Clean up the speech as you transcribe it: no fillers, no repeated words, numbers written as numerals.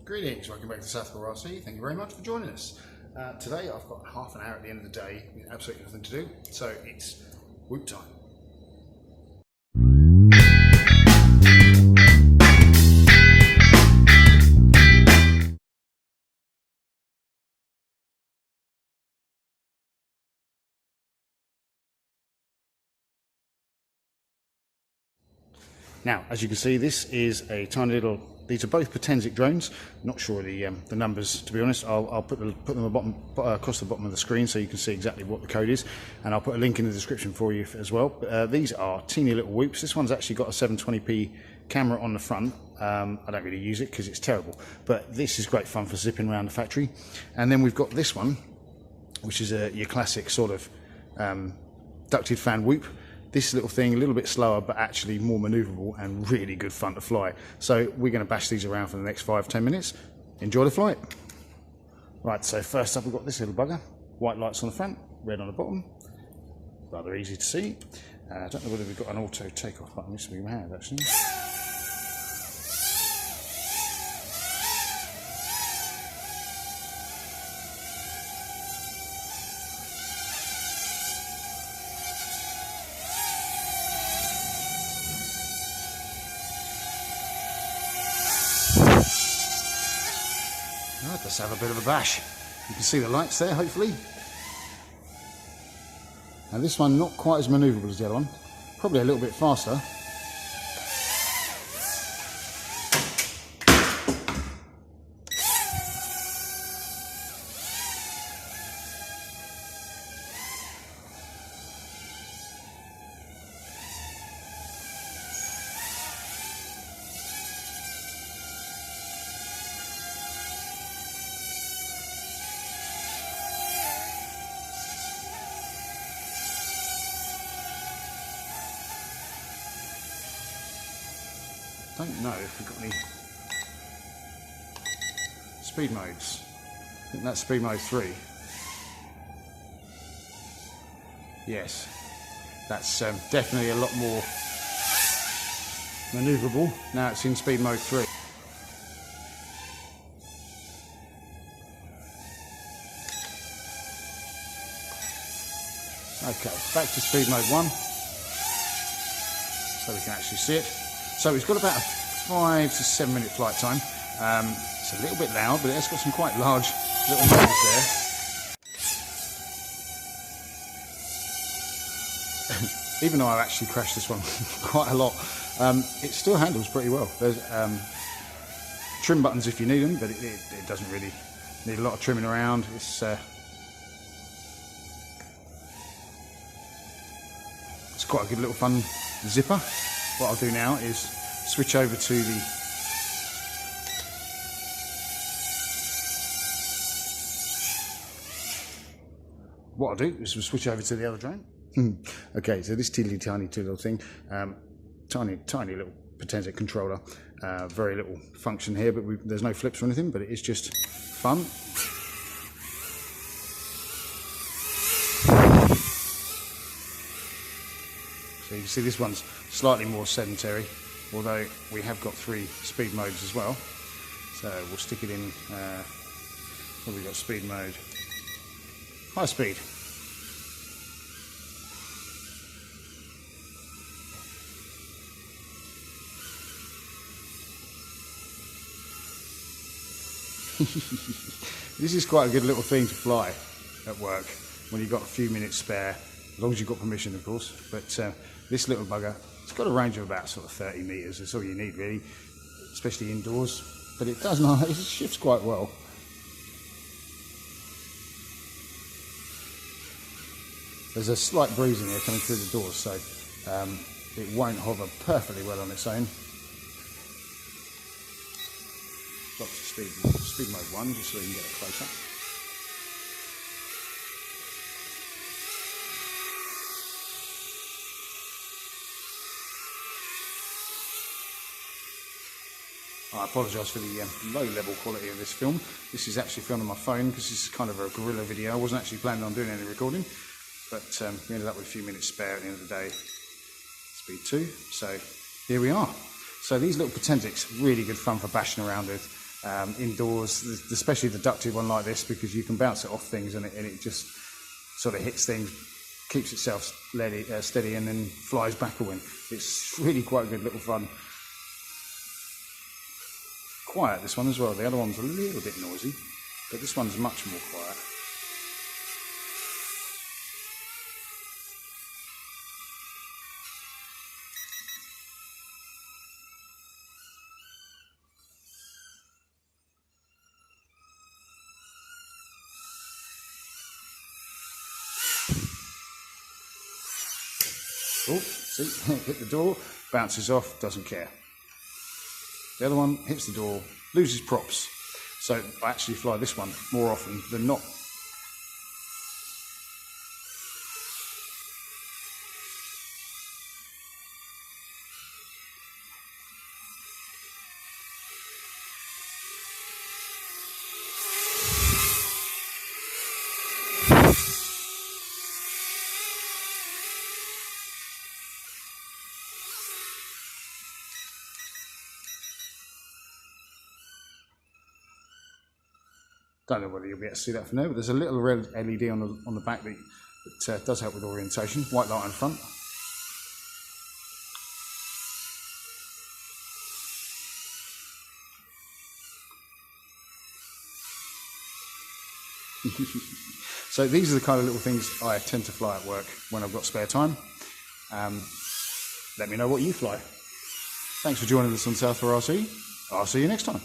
Greetings, welcome back to South Pole RC. Thank you very much for joining us. Today I've got half an hour at the end of the day with absolutely nothing to do, so it's whoop time. Now, as you can see, this is a tiny little. These are both Potensic drones. Not sure the numbers, to be honest. I'll put them across the bottom of the screen so you can see exactly what the code is, and I'll put a link in the description for you as well. These are teeny little whoops. This one's actually got a 720p camera on the front. I don't really use it because it's terrible, but this is great fun for zipping around the factory. And then we've got this one, which is your classic sort of ducted fan whoop. This little thing, a little bit slower, but actually more manoeuvrable and really good fun to fly. So we're going to bash these around for the next 5-10 minutes. Enjoy the flight. Right, so first up we've got this little bugger. White lights on the front, red on the bottom. Rather easy to see. I don't know whether we've got an auto takeoff button. This we have actually. Right, let's have a bit of a bash. You can see the lights there, hopefully. Now this one, not quite as manoeuvrable as the other one. Probably a little bit faster. Don't know if we've got any speed modes. I think that's speed mode 3. Yes, that's definitely a lot more manoeuvrable. Now it's in speed mode 3. Okay, back to speed mode 1, so we can actually see it. So it's got about a 5 to 7 minute flight time. It's a little bit loud, but it's got some quite large little motors there. Even though I've actually crashed this one quite a lot, it still handles pretty well. There's trim buttons if you need them, but it doesn't really need a lot of trimming around. It's quite a good little fun zipper. What I'll do now is switch over to the other drone. Okay, so this tiny little thing, tiny little Potensic controller, very little function here, but there's no flips or anything, but it is just fun. So you can see this one's slightly more sedentary, although we have got 3 speed modes as well. So we'll stick it in, what have we got, speed mode, high speed. This is quite a good little thing to fly at work when you've got a few minutes spare, as long as you've got permission of course. But this little bugger, it's got a range of about sort of 30 metres. That's all you need really, especially indoors. But it does not, it shifts quite well. There's a slight breeze in here coming through the doors, so it won't hover perfectly well on its own. Drop to speed mode 1 just so you can get it closer. I apologise for the low level quality of this film. This is actually filmed on my phone because this is kind of a guerrilla video. I wasn't actually planning on doing any recording, but we ended up with a few minutes spare at the end of the day. Speed 2, so here we are. So these little Potensics, really good fun for bashing around with. indoors, especially the ducted one like this, because you can bounce it off things and it just sort of hits things, keeps itself steady and then flies back a wing. It's really quite good little fun. Quiet, this one as well. The other one's a little bit noisy, but this one's much more quiet. Oh, see, hit the door, bounces off, doesn't care. The other one hits the door, loses props. So I actually fly this one more often than not. Don't know whether you'll be able to see that from there, but there's a little red LED on the back that does help with orientation. White light on front. So these are the kind of little things I tend to fly at work when I've got spare time. Let me know what you fly. Thanks for joining us on South for RC. I'll see you next time.